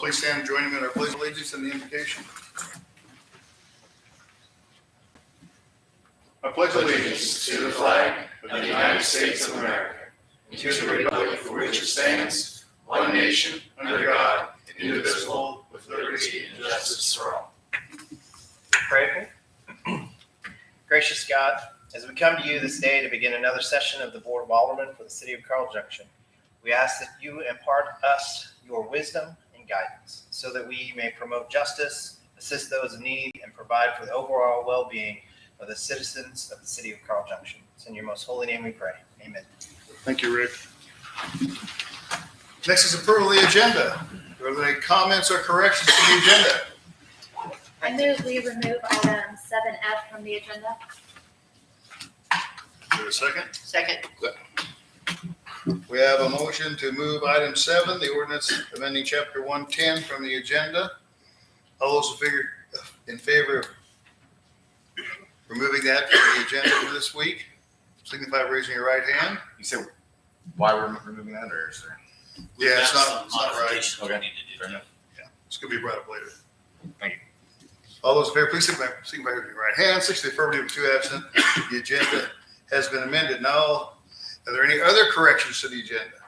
Please stand and join me in our pledge of allegiance and the invocation. I pledge allegiance to the flag of the United States of America, and to the republic for which it stands, one nation, under God, indivisible, with liberty and justice for all. Pray. Gracious God, as we come to you this day to begin another session of the Board of Aldermen for the City of Carl Junction, we ask that you impart us your wisdom and guidance so that we may promote justice, assist those in need, and provide for the overall well-being of the citizens of the City of Carl Junction. It's in your most holy name we pray. Amen. Thank you, Rick. Next is approval of the agenda. Are there any comments or corrections to the agenda? I move we remove item 7F from the agenda. Is there a second? Second. We have a motion to move item 7, the ordinance amending chapter 110 from the agenda. All those in favor of removing that from the agenda for this week, signify by raising your right hand. You said why we're removing that, or is there? Yeah, it's not right. Okay. Fair enough. Yeah, it's going to be brought up later. Thank you. All those in favor, please signify by raising your right hand. 6 to the affirmative, 2 absent. The agenda has been amended. Now, are there any other corrections to the agenda?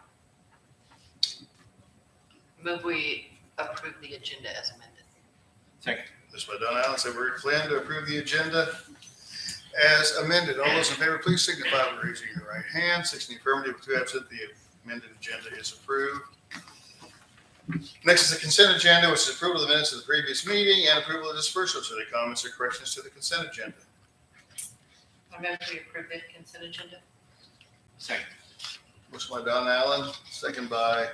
Move we approve the agenda as amended. Second. This by Don Allen, second by Rick Flynn, to approve the agenda as amended. All those in favor, please signify by raising your right hand. 6 in the affirmative, 2 absent. The amended agenda is approved. Next is the consent agenda, which is approval of the minutes of the previous meeting and approval of dispersals. Are there comments or corrections to the consent agenda? I move we approve the consent agenda. Second. Motion by Don Allen, second by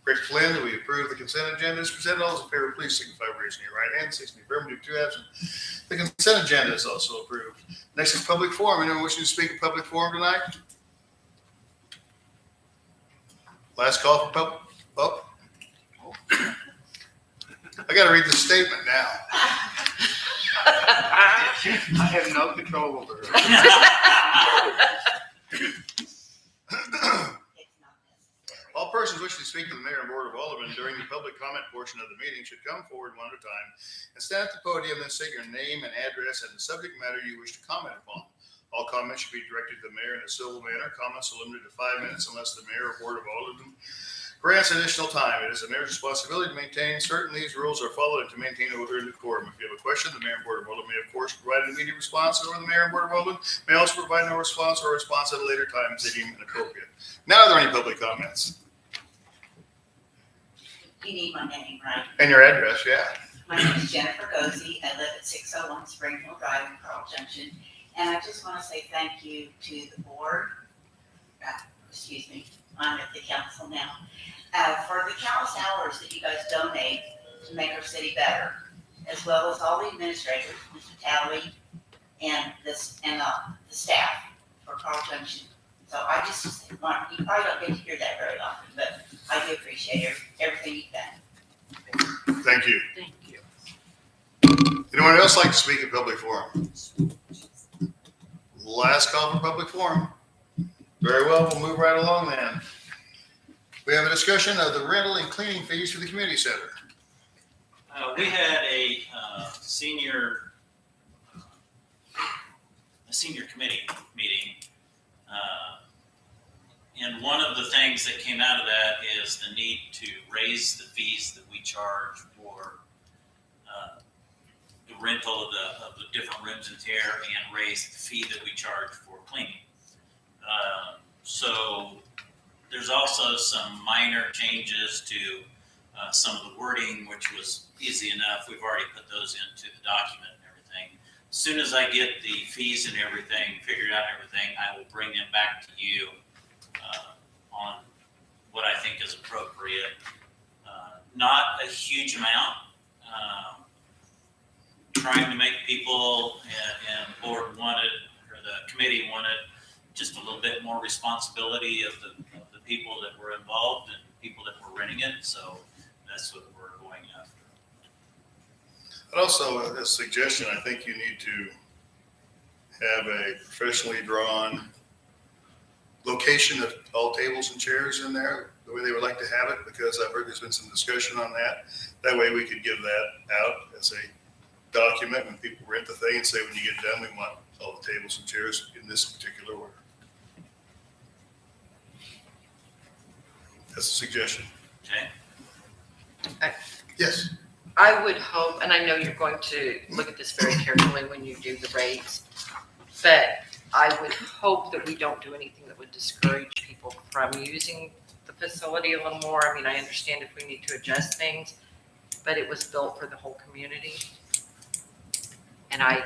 Rick Flynn. Do we approve the consent agenda as presented? All those in favor, please signify by raising your right hand. 6 in the affirmative, 2 absent. The consent agenda is also approved. Next is public forum. Anyone wishing to speak at public forum tonight? Last call for public. Oh. I got to read this statement now. I have no control over it. All persons wishing to speak to the mayor and board of aldermen during the public comment portion of the meeting should come forward one at a time and stand at the podium and state your name and address and the subject matter you wish to comment upon. All comments should be directed to the mayor in a civil manner. Comments are limited to 5 minutes unless the mayor or board of aldermen grants additional time. It is the mayor's responsibility to maintain certain these rules are followed and to maintain order and decorum. If you have a question, the mayor and board of aldermen may, of course, provide an immediate response, or the mayor and board of aldermen may also provide no response or a response at a later time as they deem inappropriate. Now, are there any public comments? You need my name, right? And your address, yeah. My name is Jennifer Gozy. I live at 601 Spring Hill Drive in Carl Junction. And I just want to say thank you to the board, I'm at the council now, for the countless hours that you guys donate to make our city better, as well as all the administrators, Mr. Talley, and the staff for Carl Junction. So I just want, you probably don't get to hear that very often, but I do appreciate everything you've done. Thank you. Thank you. Anyone else like to speak at public forum? Last call for public forum. Very well, we'll move right along then. We have a discussion of the rental and cleaning fees for the community center. We had a senior committee meeting, and one of the things that came out of that is the need to raise the fees that we charge for the rental of the different rooms and tear, and raise the fee that we charge for cleaning. So there's also some minor changes to some of the wording, which was easy enough. We've already put those into the document and everything. As soon as I get the fees and everything figured out and everything, I will bring them back to you on what I think is appropriate. Not a huge amount. Trying to make people and board wanted, or the committee wanted, just a little bit more responsibility of the people that were involved and people that were renting it. So that's what we're going after. And also a suggestion, I think you need to have a professionally drawn location of all tables and chairs in there, the way they would like to have it, because I've heard there's been some discussion on that. That way we could give that out as a document when people rent the thing and say, when you get done, we want all the tables and chairs in this particular order. That's a suggestion. Okay. Yes. I would hope, and I know you're going to look at this very carefully when you do the rates, but I would hope that we don't do anything that would discourage people from using the facility a little more. I mean, I understand if we need to adjust things, but it was built for the whole community. And I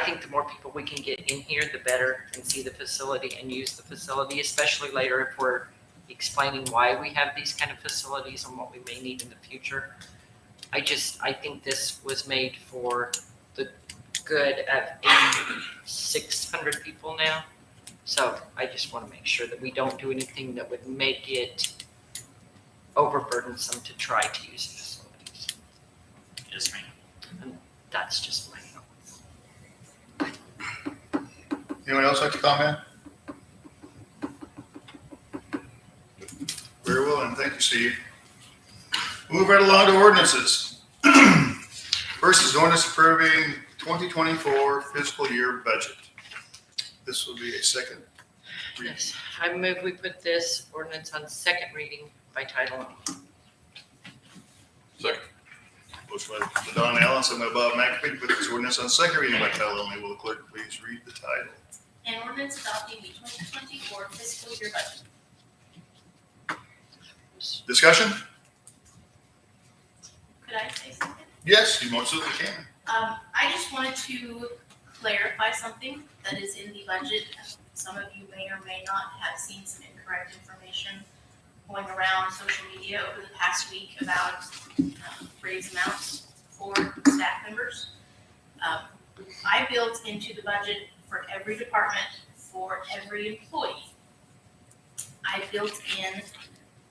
think the more people we can get in here, the better, and see the facility and use the facility, especially later if we're explaining why we have these kind of facilities and what we may need in the future. I think this was made for the good of 8,600 people now. So I just want to make sure that we don't do anything that would make it overburdensome to try to use the facilities. Yes, ma'am. And that's just my thought. Anyone else like to comment? Very well, and thank you, Steve. Move right along to ordinances. First is ordinance approving 2024 fiscal year budget. This will be a second reading. Yes, I move we put this ordinance on second reading by title only. Second. Motion by Don Allen, second by Bob McAfee, to put this ordinance on second reading by title only. Will the clerk please read the title? An ordinance adopting the 2024 fiscal year budget. Discussion? Could I say something? Yes, you most certainly can. I just wanted to clarify something that is in the budget. Some of you may or may not have seen some incorrect information going around social media over the past week about raise amounts for staff members. I built into the budget for every department, for every employee. I built in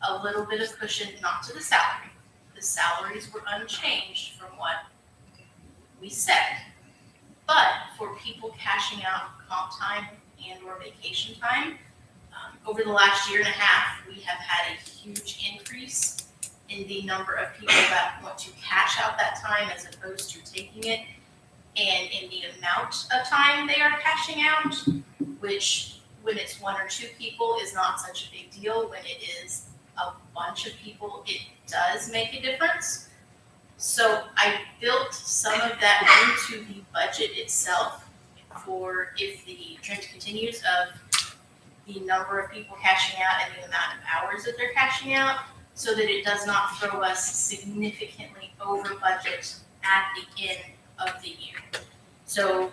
a little bit of cushion, not to the salary. The salaries were unchanged from what we said. But for people cashing out comp time and or vacation time, over the last year and a half, we have had a huge increase in the number of people that want to cash out that time as opposed to taking it, and in the amount of time they are cashing out, which when it's one or two people is not such a big deal. When it is a bunch of people, it does make a difference. So I built some of that into the budget itself for if the trend continues of the number of people cashing out and the amount of hours that they're cashing out, so that it does not throw us significantly over budget at the end of the year. So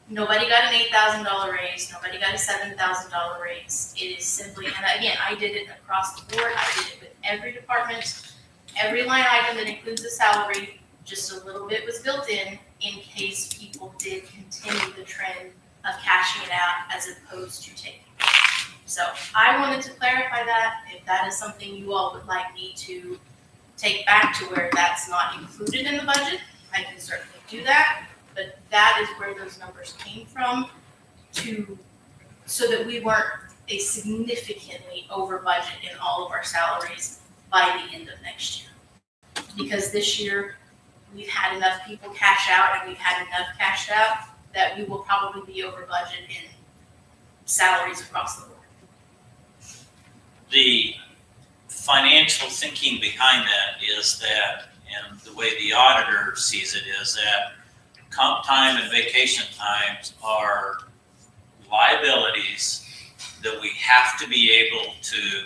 nobody got an $8,000 raise, nobody got a $7,000 raise. It is simply, and again, I did it across the board. I did it with every department, every line item that includes a salary. Just a little bit was built in case people did continue the trend of cashing it out as opposed to taking it. So I wanted to clarify that. If that is something you all would like me to take back to where that's not included in the budget, I can certainly do that. But that is where those numbers came from, so that we weren't a significantly over budget in all of our salaries by the end of next year. Because this year, we've had enough people cash out and we've had enough cashed out that we will probably be over budget in salaries across the board. The financial thinking behind that is that, and the way the auditor sees it, is that comp time and vacation times are liabilities that we have to be able to,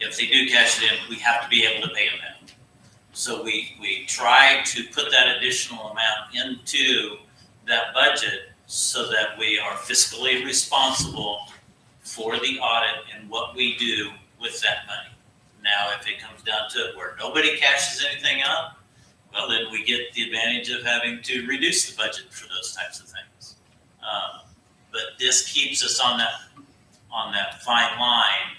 if they do cash it in, we have to be able to pay them out. So we try to put that additional amount into that budget so that we are fiscally responsible for the audit and what we do with that money. Now, if it comes down to it where nobody cashes anything out, well, then we get the advantage of having to reduce the budget for those types of things. But this keeps us on that fine line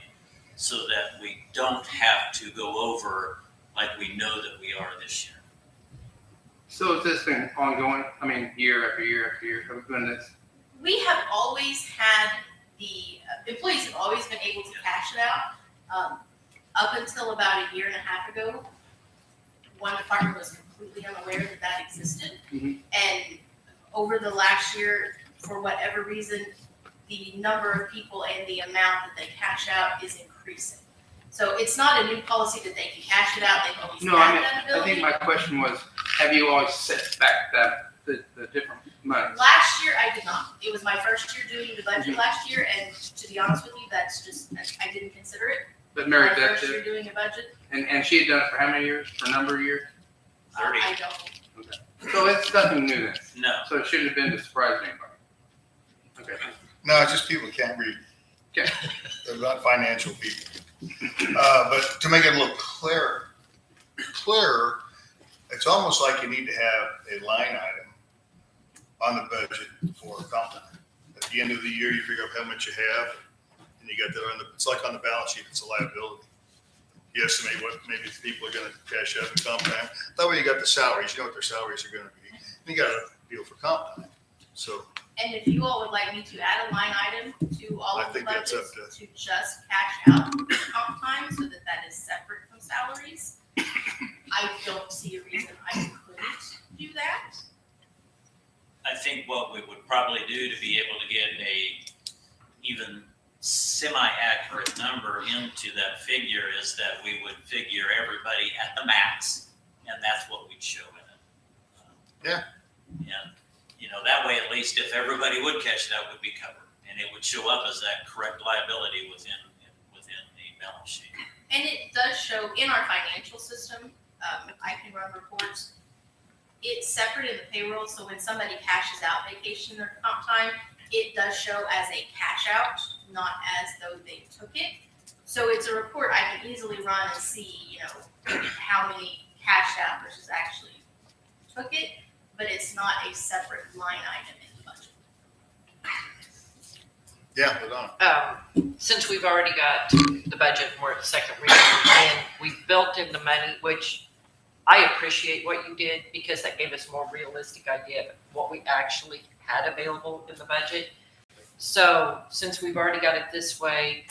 so that we don't have to go over like we know that we are this year. So has this been ongoing? I mean, year after year after year, have we been this? We have always had employees have always been able to cash it out. Up until about a year and a half ago, one department was completely unaware that that existed. Mhm. And over the last year, for whatever reason, the number of people and the amount that they cash out is increasing. So it's not a new policy that they can cash it out, they've always No, I had mean, that I ability. think my question was, have you always set back the different months? Last year, I did not. It was my first year doing the budget last year, and to be honest with you, that's just, I didn't consider it. But Mary My Beth first year did, doing a budget, and she had done it for how many years? For a number of years? 30. I don't. So it's nothing new then. No, So it shouldn't have been to surprise anybody. Okay. No, it's just people can't read. Okay. They're not financial people. But to make it a little clearer, it's almost like you need to have a line item on the budget for comp time. At the end of the year, you figure out how much you have, and you got that on the, it's like on the balance sheet, it's a liability. You estimate what maybe people are gonna cash out in comp time. That way you got the salaries, you know what their salaries are gonna be. And you got a deal for comp time. So And if you all would like me to add a line item to all I of the think that's up budgets to just cash out comp time so that that is separate from salaries, I don't see a reason I couldn't do that. I think what we would probably do to be able to get a even semi-accurate number into that figure is that we would figure everybody at the max, and that's what we'd show in it. Yeah. And, you know, that way, at least if everybody would catch it, that would be covered, and it would show up as that correct liability within the balance sheet. And it does show in our financial system, I can run reports. It's separate in the payroll, so when somebody cashes out vacation or comp time, it does show as a cash out, not as though they took it. So it's a report I can easily run and see, you know, how many cashed out versus actually took it, but it's not a separate line item in the budget. yeah, but on. Since we've already got the budget, and we're at the second reading, and we've built in the money, which I appreciate what you did because that gave us a more realistic idea of what we actually had available in the budget. So since we've already got it this way,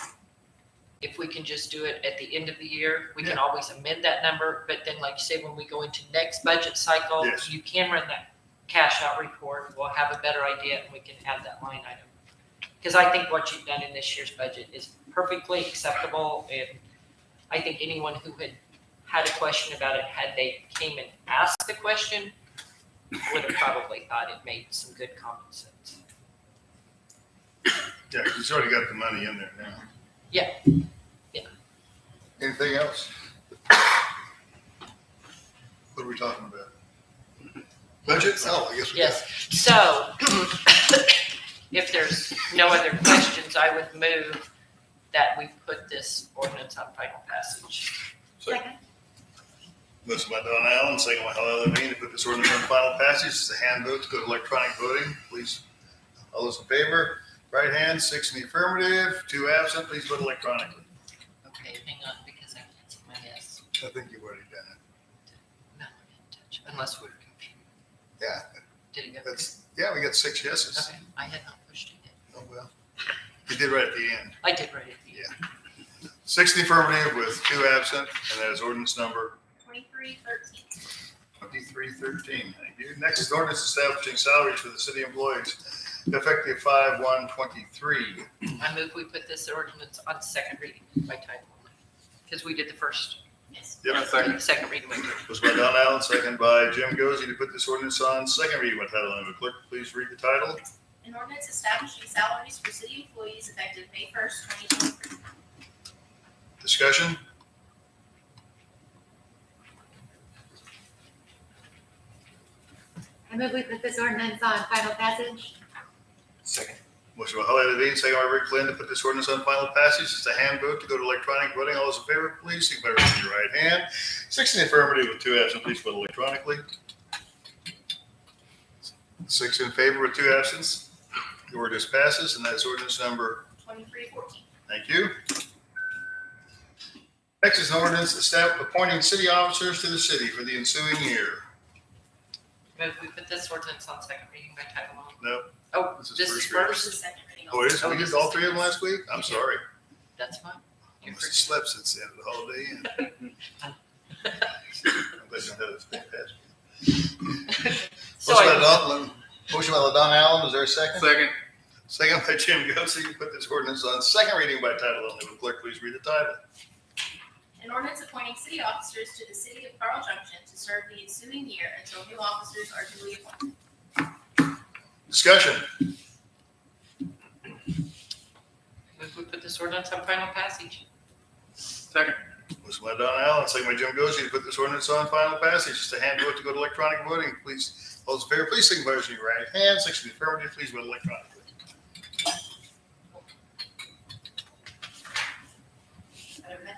if we can just do it at the end of the year, we can always amend that number. But then, like you say, when we go into next budget cycle, Yes. you can run that cash out report. We'll have a better idea and we can add that line item. Because I think what you've done in this year's budget is perfectly acceptable. And I think anyone who had a question about it, had they came and asked the question, would have probably thought it made some good common sense. Yeah, 'cause it's already got the money in there now. Yeah. Anything else? What are we talking about? Budget? Oh, I guess we got. Yes, so if there's no other questions, I would move that we put this ordinance on final passage. Second. Motion by Don Allen, second by Alderman to put this ordinance on final passage. It's a hand vote to go to electronic voting. Please, all those in favor, right hand, 6 in the affirmative, 2 absent. Please vote electronically. Okay, hang on, because I can't see my yes. I think you've already done it. No, I didn't touch, unless we're confused. Yeah, Did it go? that's, yeah, we got 6 yeses. Okay, I had not pushed it yet. Oh, well. You did right at the end. I did write it. Yeah. 6 in the affirmative with 2 absent, and that is ordinance number 2313. 2313. Thank you. Next is ordinance establishing salaries for the city employees effective 5/1/23. I move we put this ordinance on second reading by title only, because we did the first. Yes. Yep. Second reading went through. Was by Don Allen, second by Jim Gozy to put this ordinance on second reading by title only. Clerk, please read the title. An ordinance establishing salaries for city employees effective May 1st, 2023. Discussion? I move we put this ordinance on final passage. Second. Motion by Holly Levine, second by Rick Glenn to put this ordinance on final passage. It's a hand vote to go to electronic voting. All those in favor, please signify by raising your right hand. 6 in the affirmative with 2 absent. Please vote electronically. 6 in favor with 2 absents. The ordinance passes, and that is ordinance number. 2314. Thank you. Next is an ordinance appointing city officers to the city for the ensuing year. Move we put this ordinance on second reading by title only. Nope. Oh, This is this is first reading. This first? is second reading Oh, it is? We did all three of them last week? I'm sorry. That's fine. I You're must have free. slept since the end of the holiday. I'm glad you had this. So Motion by Don Allen, is there a second? Second. Second by Jim Gosey, to put this ordinance on second reading by title only. Will clerk please read the title? An ordinance appointing city officers to the city of Carl Junction to serve the ensuing year until new officers are duly appointed. Discussion. Move we put this ordinance on final passage. Second. Motion by Don Allen, second by Jim Gosey, to put this ordinance on final passage. Just a hand vote to go to electronic voting. Please, all those in favor, please signify by raising your right hand. Six in the affirmative, please vote electronically. Alderman,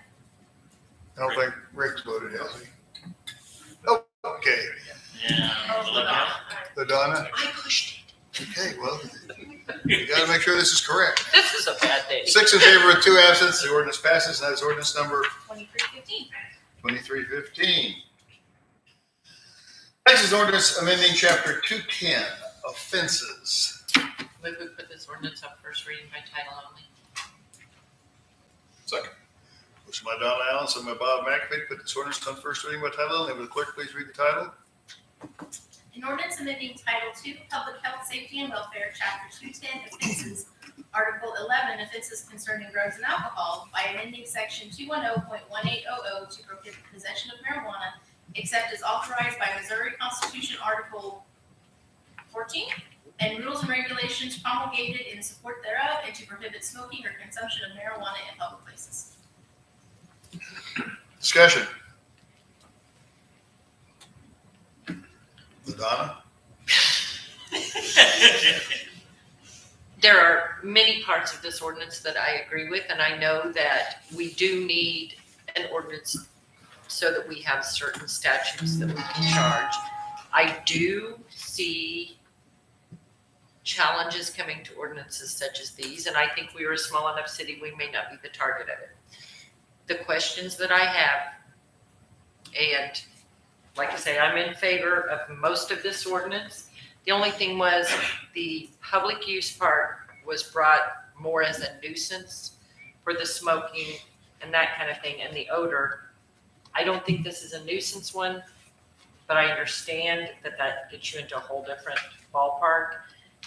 I don't think Rick's voted, has he? Oh, okay. Yeah. LaDonna? I pushed Okay, well, you gotta make sure this is correct. it. This is a bad day. 6 in favor with 2 absent, the ordinance passes, and that is ordinance number 2315. 2315. Next is ordinance amending chapter 210, offenses. Move we put this ordinance on first reading by title only. Second. Motion by Don Allen, second by Bob McAfee, to put this ordinance on first reading by title only. Will the clerk please read the title? An ordinance amending Title II, Public Health, Safety, and Welfare, Chapter 210, Offenses, Article 11, Offenses Concerning Drugs and Alcohol, by amending Section 210.1800 to prohibit possession of marijuana, except as authorized by Missouri Constitution Article 14, and rules and regulations promulgated in support thereof, and to prohibit smoking or consumption of marijuana in public places. Discussion. LaDonna? There are many parts of this ordinance that I agree with, and I know that we do need an ordinance so that we have certain statutes that we can charge. I do see challenges coming to ordinances such as these, and I think we are a small enough city, we may not be the target of it. The questions that I have, and like I say, I'm in favor of most of this ordinance. The only thing was the public use part was brought more as a nuisance for the smoking and that kind of thing, and the odor. I don't think this is a nuisance one, but I understand that that gets you into a whole different ballpark.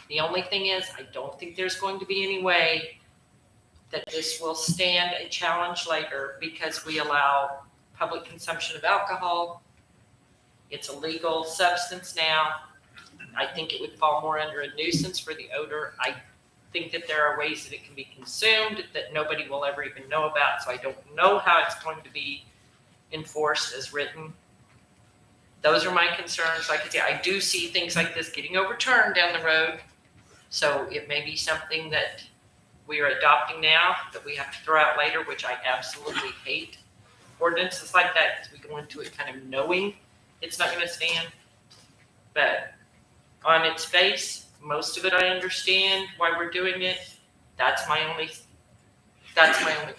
The only thing is, I don't think there's going to be any way that this will stand a challenge later because we allow public consumption of alcohol. It's a legal substance now. I think it would fall more under a nuisance for the odor. I think that there are ways that it can be consumed that nobody will ever even know about. So I don't know how it's going to be enforced as written. Those are my concerns. Like I say, I do see things like this getting overturned down the road. So it may be something that we are adopting now that we have to throw out later, which I absolutely hate. Ordinances like that, because we go into it kind of knowing it's not going to stand. But on its face, most of it I understand why we're doing it. That's my only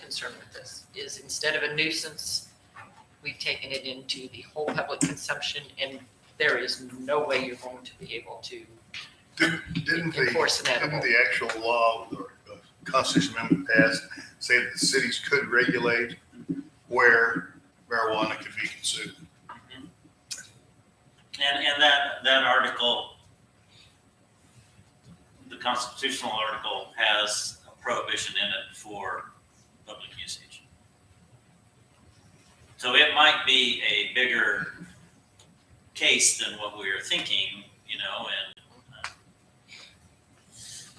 concern with this, is instead of a nuisance, we've taken it into the whole public consumption, and there is no way you're going to be able to Didn't enforce an didn't edible. the actual law or Constitution amendment passed say that the cities could regulate where marijuana could be consumed? And that article, the constitutional article, has a prohibition in it for public usage. So it might be a bigger case than what we were thinking, and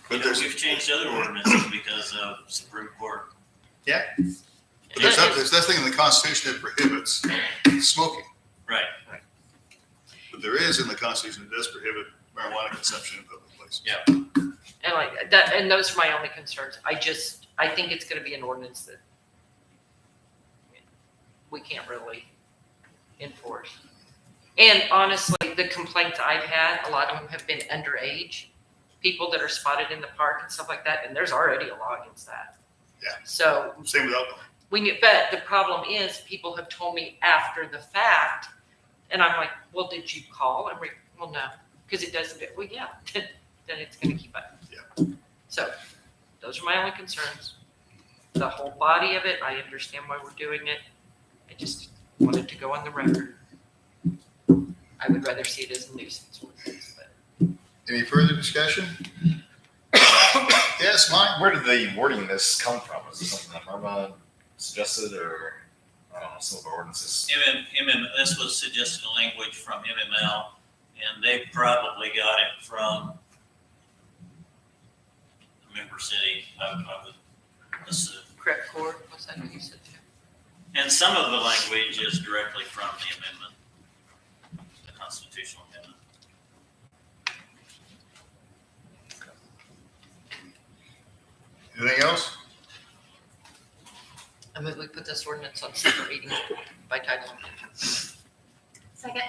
But there's, we've changed other ordinances because of Supreme Court. there's nothing in the Constitution that prohibits smoking. Right. But there is in the Constitution that does prohibit marijuana consumption in public places. Yeah. And like that, and those are my only concerns. I think it's going to be an ordinance that we can't really enforce. And honestly, the complaints I've had, a lot of them have been underage people that are spotted in the park and stuff like that. And there's already a law against that. Yeah. So Same with alcohol. but the problem is people have told me after the fact, and I'm like, well, did you call? I'm like, well, no, because it doesn't. Well, yeah, then it's going to keep up. Yeah. So Those are my only concerns. The whole body of it, I understand why we're doing it. I just wanted to go on the record. I would rather see it as a nuisance ordinance, but Any further discussion? Yes, Mike? Where did the wording of this come from? Is this something that Irma suggested, or I don't know, some of our ordinances? This was suggested language from MML, and they probably got it from a member city, I would assume. correct, Cord, was that what you said too? And some of the language is directly from the amendment, the constitutional amendment. Anything else? I move we put this ordinance on second reading by title only. Second.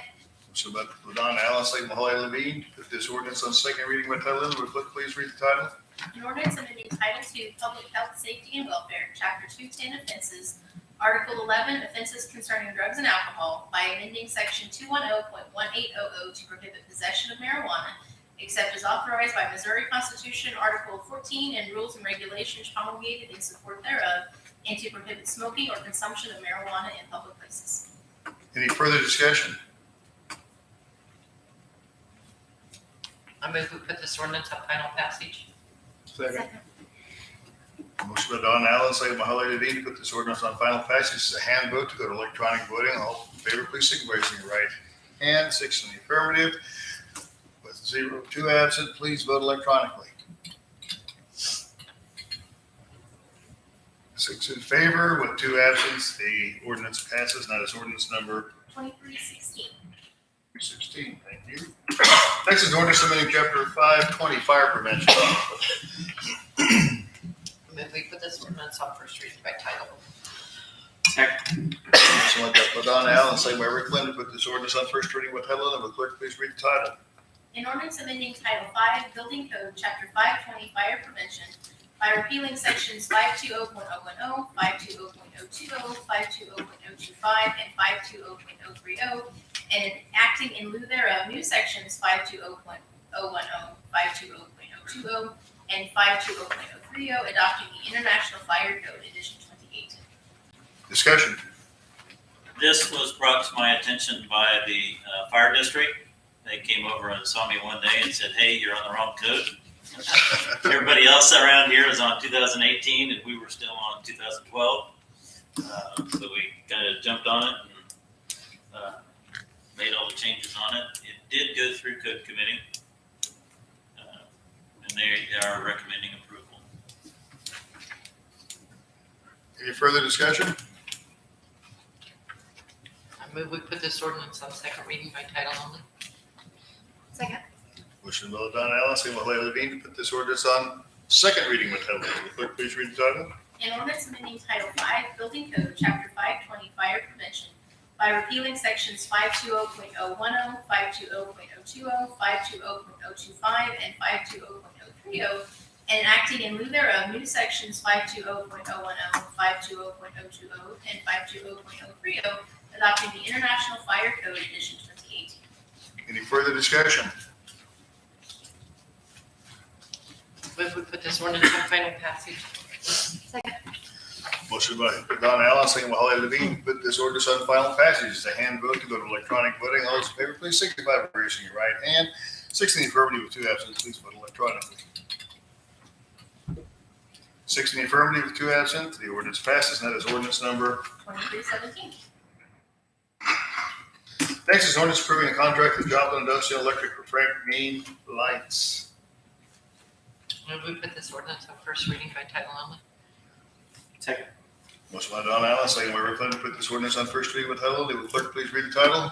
So about Ladonna Allen, second by Holly Levine, put this ordinance on second reading by title only. Will clerk please read the title? An ordinance amending Title II, Public Health, Safety, and Welfare, Chapter 210 Offenses, Article 11 Offenses concerning drugs and alcohol by amending Section 210.1800 to prohibit possession of marijuana, except as authorized by Missouri Constitution, Article 14, and rules and regulations promulgated in support thereof, and to prohibit smoking or consumption of marijuana in public places. Any further discussion? I move we put this ordinance on final passage. Second. Motion by Don Allen, second by Holly Levine, to put this ordinance on final passage. It's a hand vote to go to electronic voting. All in favor, please signify by raising your right hand. 6 in the affirmative. With 2 absent, please vote electronically. 6 in favor with 2 absent. The ordinance passes. Now it's ordinance number 2316. 16. Thank you. Next is ordinance amending chapter 520 fire prevention. I move we put this ordinance on first reading by title only. Second. Motion by Don Allen, second by Rick Lynn, to put this ordinance on first reading by title only. Will clerk please read the title? An ordinance amending Title V, Building Code, Chapter 520, Fire Prevention, by repealing sections 520.010, 520.020, 520.025, and 520.030, and enacting in lieu thereof new sections 520.010, 520.020, and 520.030, adopting the International Fire Code Edition 2018. Discussion. This was brought to my attention by the fire district. They came over and saw me one day and said, "Hey, you're on the wrong code." Everybody else around here is on 2018, and we were still on 2012. So we kind of jumped on it and made all the changes on it. It did go through code committee, and they are recommending approval. Any further discussion? I move we put this ordinance on second reading by title only. Second. Motion by Don Allen, second by Holly Levine, to put this ordinance on second reading by title only. Will clerk please read the title? An ordinance amending Title V, Building Code, Chapter 520, Fire Prevention, by repealing sections 520.010, 520.020, 520.025, and 520.030, and enacting in lieu thereof new sections 520.010, 520.020, and 520.030, adopting the International Fire Code Edition 2018. Any further discussion? Move we put this ordinance on final passage. Second. Motion by Don Allen, second by Holly Levine, to put this ordinance on final passage. It's a hand vote to go to electronic voting. All those in favor, please signify by raising your right hand. 6 in the affirmative with 2 absent, please vote electronically. 6 in the affirmative with 2 absent. The ordinance passes, and that is ordinance number. 2317. Next is ordinance approving a contract with Joplin Industrial Electric for Frank Mean Lights. Move we put this ordinance on first reading by title only. Second. Motion by Don Allen, second by Rick Lynn, to put this ordinance on first reading by title only. Will clerk please read the title?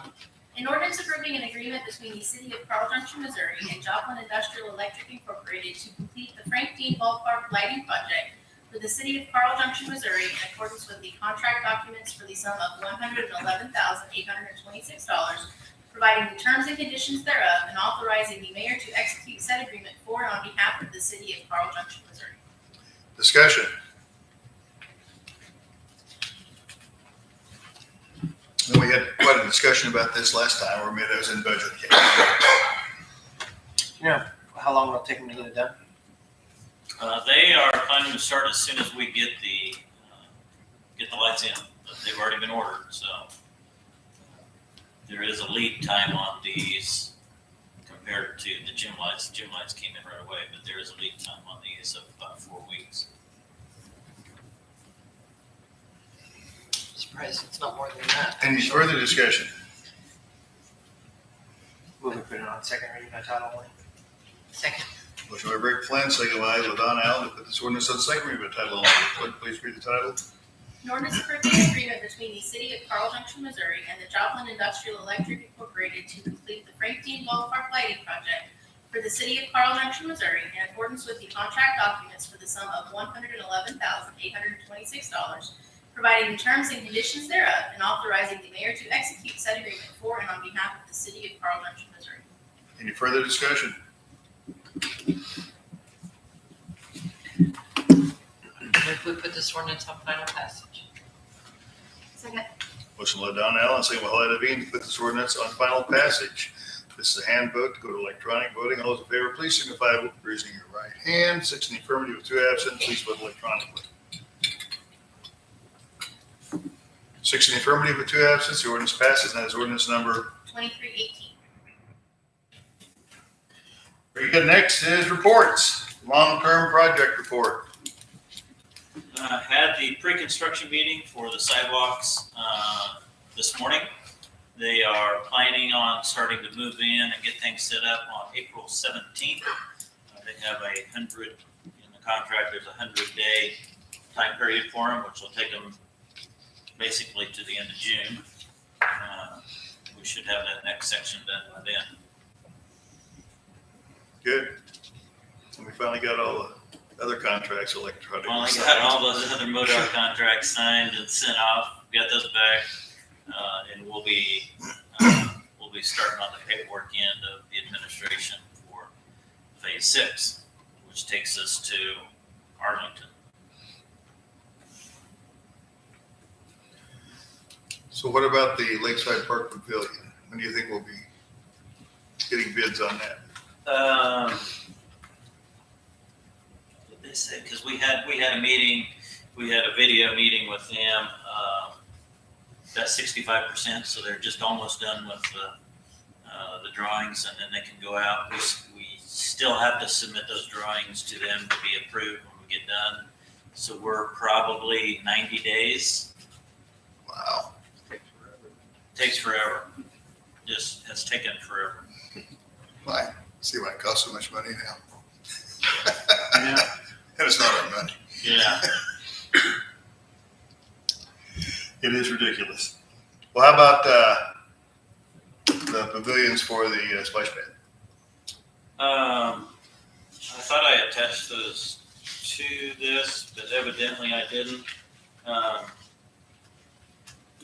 An ordinance approving an agreement between the City of Carl Junction, Missouri and Joplin Industrial Electric Incorporated to complete the Frank Dean Ballpark lighting project for the City of Carl Junction, Missouri in accordance with the contract documents for the sum of $111,826, providing the terms and conditions thereof, and authorizing the mayor to execute said agreement for and on behalf of the City of Carl Junction, Missouri. Discussion. And we had quite a discussion about this last time, or maybe it was in budget. You know, how long will it take them to get it done? They are planning to start as soon as we get the lights in. But they've already been ordered, so there is a lead time on these compared to the gym lights. The gym lights came in right away, but there is a lead time on these of about 4 weeks. Surprised it's not more than that. Any further discussion? Move to put it on second reading by title only. Second. Motion by Rick Flynn, second by LaDon Allen, to put this ordinance on second reading by title only. Clerk, please read the title. An ordinance approving an agreement between the city of Carl Junction, Missouri and the Joplin Industrial Electric Incorporated to complete the Frank Dean Ballpark lighting project for the city of Carl Junction, Missouri in accordance with the contract documents for the sum of $111,826, providing the terms and conditions thereof, and authorizing the mayor to execute said agreement for and on behalf of the city of Carl Junction, Missouri. Any further discussion? If we put this ordinance on final passage. Second. Motion by LaDon Allen, second by Holly Levine, to put this ordinance on final passage. This is a hand vote to go to electronic voting. All those in favor, please signify by raising your right hand. 6 in the affirmative with 2 absent. Please vote electronically. 6 in the affirmative with 2 absent. The ordinance passes, and that is ordinance number. 2318. Very good. Next is reports. Long-term project report. Had the pre-construction meeting for the sidewalks this morning. They are planning on starting to move in and get things set up on April 17th. They have 100 in the contract. There's a 100-day time period for them, which will take them basically to the end of June. We should have that next section done by then. Good. And we finally got all the other contracts electronic. Finally got all those other MoDOT contracts signed and sent off, got those back, and we'll be starting on the paperwork end of the administration for phase 6, which takes us to Arlington. So what about the Lakeside Park Pavilion? When do you think we'll be getting bids on that? What they say, because we had a meeting, we had a video meeting with them. That's 65%, so they're just almost done with the drawings, and then they can go out. We still have to submit those drawings to them to be approved when we get done. So we're probably 90 days. Wow. Takes forever. Just has taken forever. Why? See why it costs so much money now. Yeah. And it's not our money. Yeah. It is ridiculous. Well, how about the pavilions for the splash pad? I thought I attached those to this, but evidently I didn't.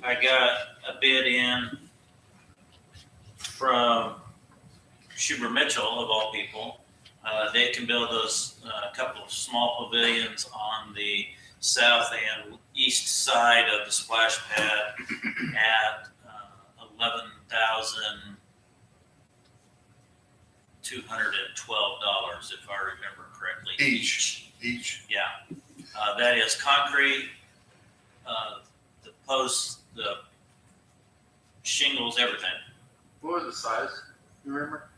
I got a bid in from Schubert Mitchell, of all people. They can build those couple of small pavilions on the south and east side of the splash pad at $11,212, if I remember correctly. Each. Yeah. That is concrete, the posts, the shingles, everything. What was the size? You remember?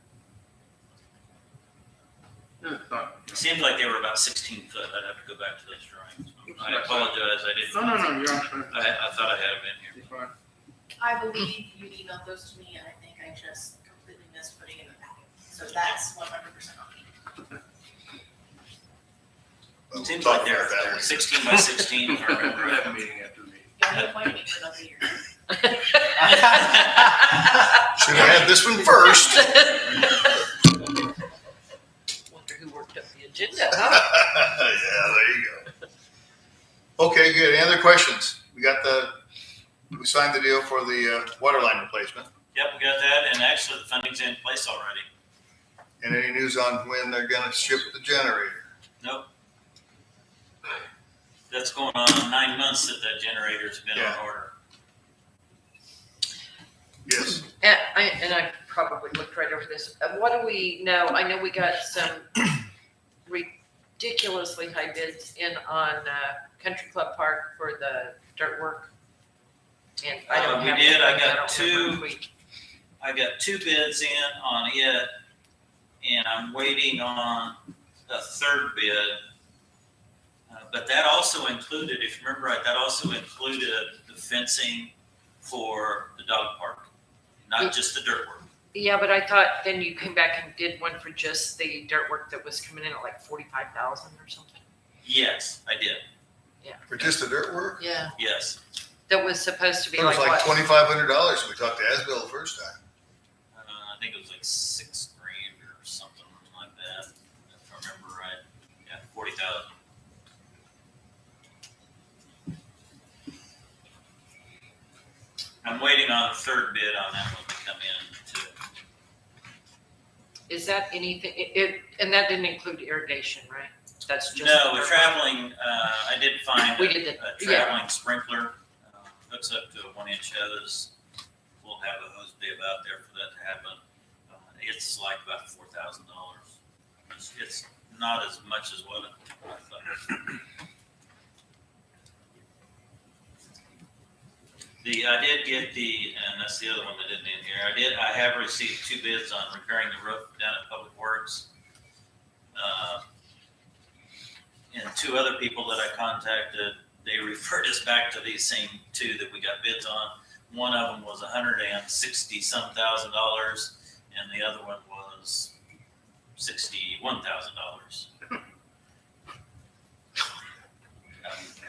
It's not. It seemed like they were about 16 foot. I'd have to go back to those drawings. I apologize. I didn't. No, you're on. I thought I had them in here. You're fine. I believe you emailed those to me, and I think I just completely missed putting in the packet. So that's 100% on me. Well, Seems we'll like talk they're about that later. 16 by 16, if I remember We have a right. meeting after the meeting. Y'all appointed me for another year. Should have had this one first. Wonder who worked up the agenda, huh? Yeah, there you go. Okay, good. Any other questions? We signed the deal for the water line replacement. Yep, we got that, and actually the funding's in place already. And any news on when they're gonna ship the generator? Nope. That's going on 9 months that generator's been Yeah. on order. Yes. And I probably looked right over this. What do we know? I know we got some ridiculously high bids in on Country Club Park for the dirt work. And I don't We have. did. I don't got remember if we- I got 2 bids in on it, and I'm waiting on a 3rd bid. But that also included, if you remember right, that also included the fencing for the dog park, not just the dirt work. Yeah, but I thought then you came back and did one for just the dirt work that was coming in at like 45,000 or something. Yes, I did. For just the dirt work? Yeah. Yes. That was supposed to be It was like like what? $2,500 when we talked to Asbill the first time. I think it was like $6,000 or something like that, if I remember right. Yeah, 40,000. I'm waiting on a 3rd bid on that one to come in too. Is that anything? And that didn't include irrigation, right? That's just No, the the dirt traveling, I did find We a did a yeah. traveling sprinkler, hooks up to a 1-inch hose. We'll have a hose bib out there for that to happen. It's like about $4,000. It's not as much as what I thought. I did get and that's the other one that didn't in here. I have received 2 bids on repairing the roof down at Public Works. And 2 other people that I contacted, they referred us back to these same 2 that we got bids on. One of them was $160-some thousand, and the other one was $61,000.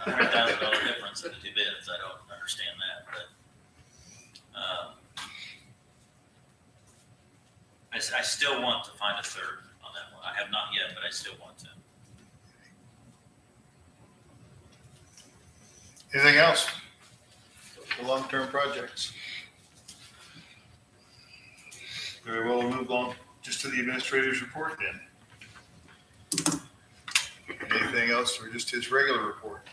$100,000 difference in the 2 bids. I don't understand that, but I still want to find a 3rd on that one. I have not yet, but I still want to. Anything else? For long-term projects? Very well, we'll move on just to the administrator's report then. Anything else or just his regular report?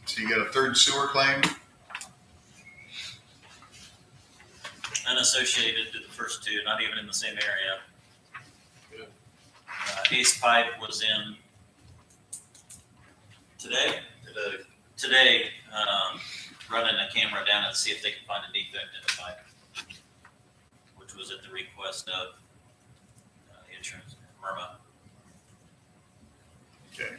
So you got a 3rd sewer claim? Unassociated to the first 2, not even in the same area. Ace Pipe was in today, running a camera down and see if they could find a defect in the pipe, which was at the request of insurance, Murma. Okay.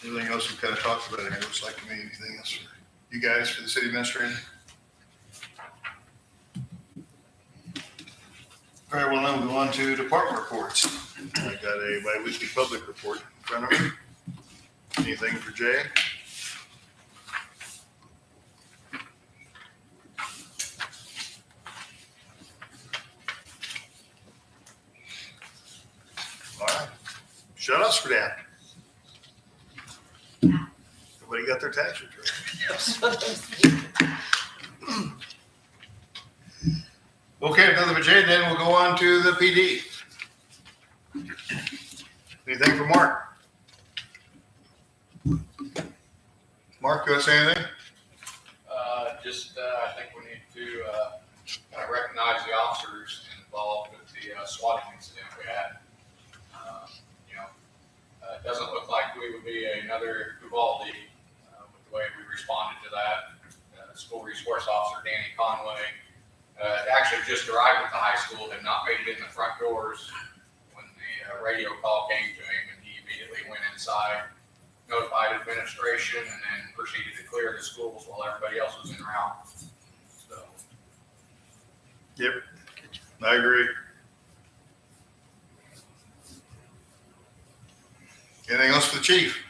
Anything else we kind of talked about? It looks like to me, anything else for you guys, for the city administrator? Very well, now we'll go on to department reports. I got a bi-weekly public report in front of me. Anything for Jay? All right. Shut us for that. Nobody got their tax return. Okay, if nothing for Jay, then we'll go on to the PD. Anything for Mark? Mark, you want to say anything? I think we need to kind of recognize the officers involved with the swatting incident we had. It doesn't look like we would be another Uvalde with the way we responded to that. School resource officer Danny Conway actually just arrived at the high school, had not made it in the front doors when the radio call came to him, and he immediately went inside, notified administration, and then proceeded to clear the schools while everybody else was en route. So. Yep, I agree. Anything else for the chief?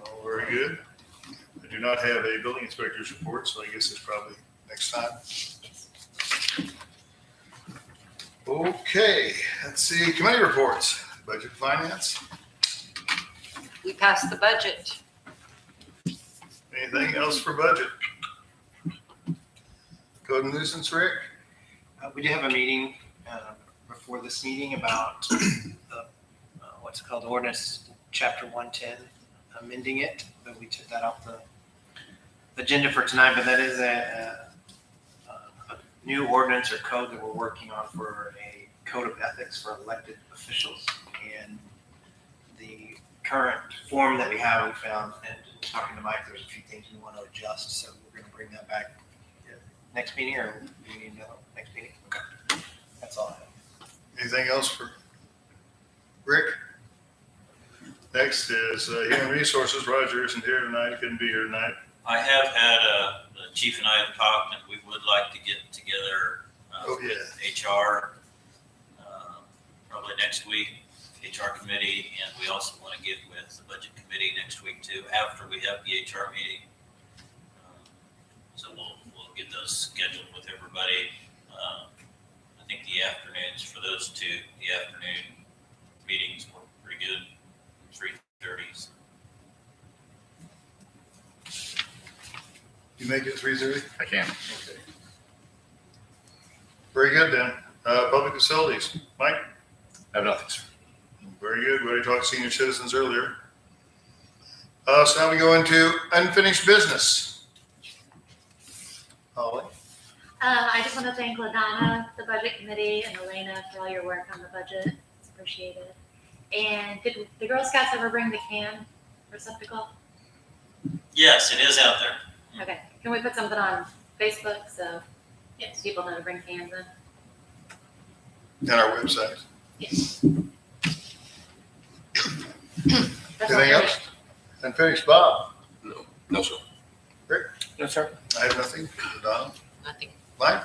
Oh, very good. I do not have a building inspector's report, so I guess it's probably next time. Okay, let's see, committee reports, budget finance. We passed the budget. Anything else for budget? Code and nuisance, Rick? We do have a meeting before this meeting about the, what's it called, ordinance chapter 110, amending it, but we took that off agenda for tonight, but that is a new ordinance or code that we're working on for a code of ethics for elected officials. And the current form that we have, we found, and talking to Mike, there's a few things we want to adjust, so we're going to bring that back next meeting, or do we need to know next meeting? Okay. That's all I have. Anything else for Rick? Next is Human Resources. Roger isn't here tonight. He couldn't be here tonight. I have had, the chief and I have talked, and we would like to get together with HR probably next week, HR committee, and we also want to get with the budget committee next week too, after we have the HR meeting. So we'll get those scheduled with everybody. I think the afternoons for those two, the afternoon meetings were pretty good, 3:30s. You make it 3:30? I can. Okay. Very good then. Public facilities. Mike? I have nothing, sir. Very good. We already talked to senior citizens earlier. So now we go into unfinished business. Holly? I just want to thank LaDonna, the budget committee, and Elena for all your work on the budget. It's appreciated. And did the Girl Scouts ever bring the can receptacle? Yes, it is out there. Okay. Can we put something on Facebook so Yes. people know to bring cans in? On our website. Yes. That's all Anything I else? Unfinished, Bob? No, sir. No, sir. I have nothing. Don? Nothing. Mike?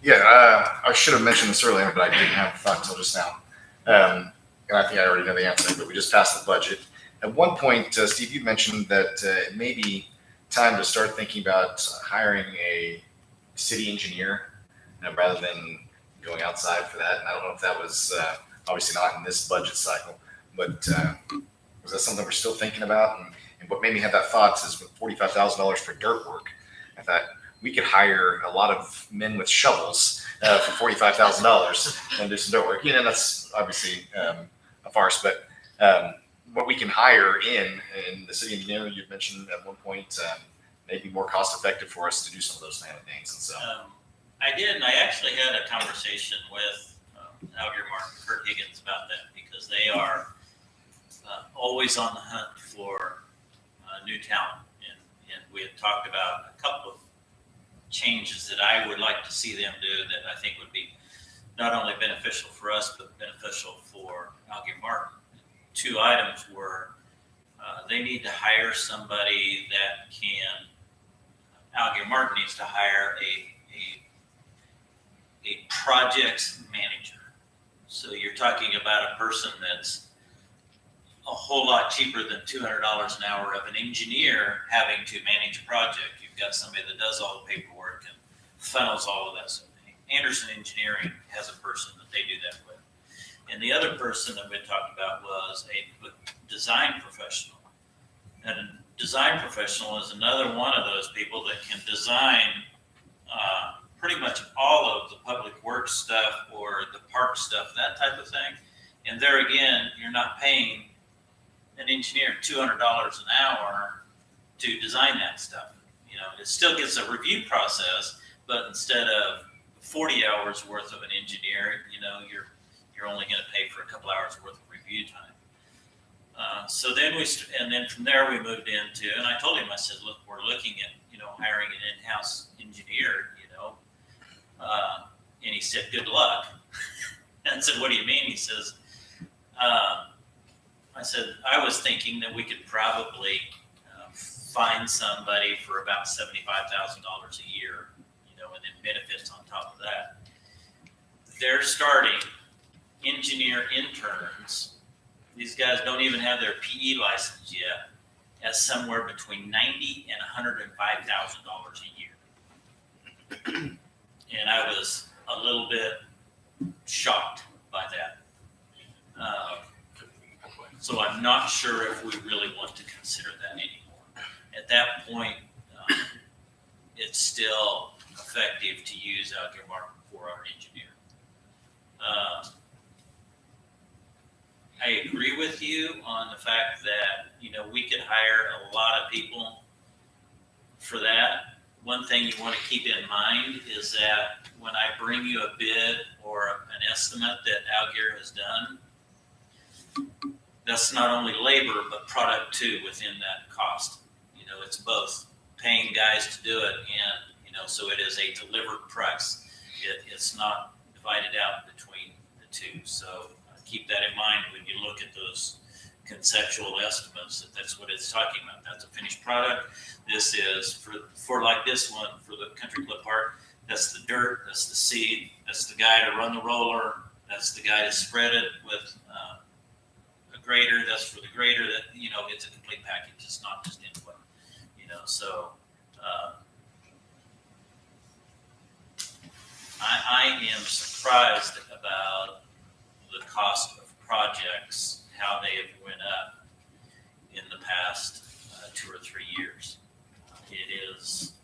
Yeah, I should have mentioned this earlier, but I didn't have the thought until just now. And I think I already know the answer, but we just passed the budget. At one point, Steve, you mentioned that it may be time to start thinking about hiring a city engineer rather than going outside for that. And I don't know if that was obviously not in this budget cycle, but was that something we're still thinking about? And what made me have that thought is with $45,000 for dirt work, I thought we could hire a lot of men with shovels for $45,000 and do some dirt work. You know, that's obviously a farce, but what we can hire in the city engineer, you'd mentioned at one point, may be more cost effective for us to do some of those kind of things. And so, I did, and I actually had a conversation with Alderman Kurt Higgins about that, because they are always on the hunt for new talent. And we had talked about a couple of changes that I would like to see them do that I think would be not only beneficial for us, but beneficial for Alderman Martin. Two items were they need to hire somebody that can, Alderman Martin needs to hire a projects manager. So you're talking about a person that's a whole lot cheaper than $200 an hour of an engineer having to manage a project. You've got somebody that does all the paperwork and funnels all of that stuff. Anderson Engineering has a person that they do that with. And the other person that we talked about was a design professional. And a design professional is another one of those people that can design pretty much all of the public works stuff or the park stuff, that type of thing. And there again, you're not paying an engineer $200 an hour to design that stuff. You know, it still gets a review process, but instead of 40 hours worth of an engineer, you know, you're only going to pay for a couple hours worth of review time. So then and then from there we moved into, and I told him, I said, look, we're looking at, you know, hiring an in-house engineer, you know, and he said, good luck. And I said, what do you mean? He says, I said, I was thinking that we could probably find somebody for about $75,000 a year, you know, and then benefits on top of that. They're starting engineer interns. These guys don't even have their PE license yet, at somewhere between $90,000 and $105,000 a year. And I was a little bit shocked by that. So I'm not sure if we really want to consider that anymore. At that point, it's still effective to use Alderman Martin for our engineer. I agree with you on the fact that, you know, we could hire a lot of people for that, one thing you want to keep in mind is that when I bring you a bid or an estimate that Algear has done, that's not only labor, but product too within that cost. It's both paying guys to do it and, so it is a delivered price. It's not divided out between the two. So keep that in mind when you look at those conceptual estimates, that's what it's talking about. That's a finished product. This is for like this one, for the country club park, that's the dirt, that's the seed, that's the guy to run the roller, that's the guy to spread it with a grader, that's for the grader. That it's a complete package. It's not just input. So I am surprised about the cost of projects, how they have went up in the past 2 or 3 years. It is,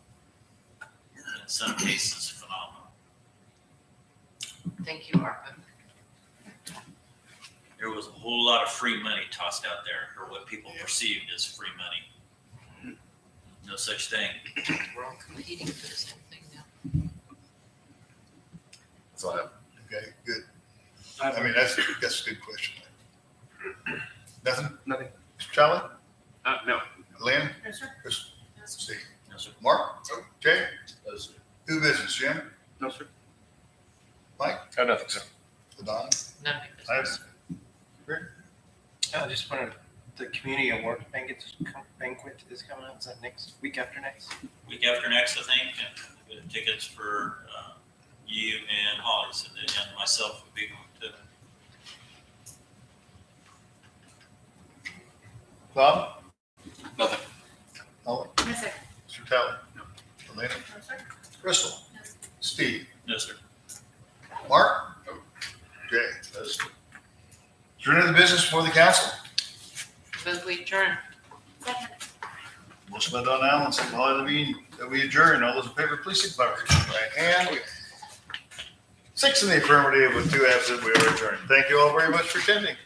in some cases, phenomenal. Thank you, ARPA. There was a whole lot of free money tossed out there, or what people perceived as free money. No such thing. We're all competing for the same thing now. That's all I have. Okay, good. I mean, that's a good question. Nothing? Nothing. Charlie? No. Lynn? No, sir. Chris? No, sir. Steve? No, sir. Mark? Jay? No, sir. New business, Jim? No, sir. Mike? Oh, nothing, sir. Don? None I of have. I just wanted, the community award banquet is coming up. Is that next week after next? Week after next, I think, and the tickets for you and Hollis and myself would be going to. Bob? Nothing. Holly? No, sir. Mr. Talley? No. Elena? No, sir. Crystal? No, sir. Steve? No, sir. Mark? Jay? Is there any other business for the council? Move we adjourn. Second. Motion by Don Allen, second by Holly Levine, that we adjourn. All those in favor, please signify by raising your right hand. 6 in the affirmative with 2 absent, we are adjourned. Thank you all very much for attending.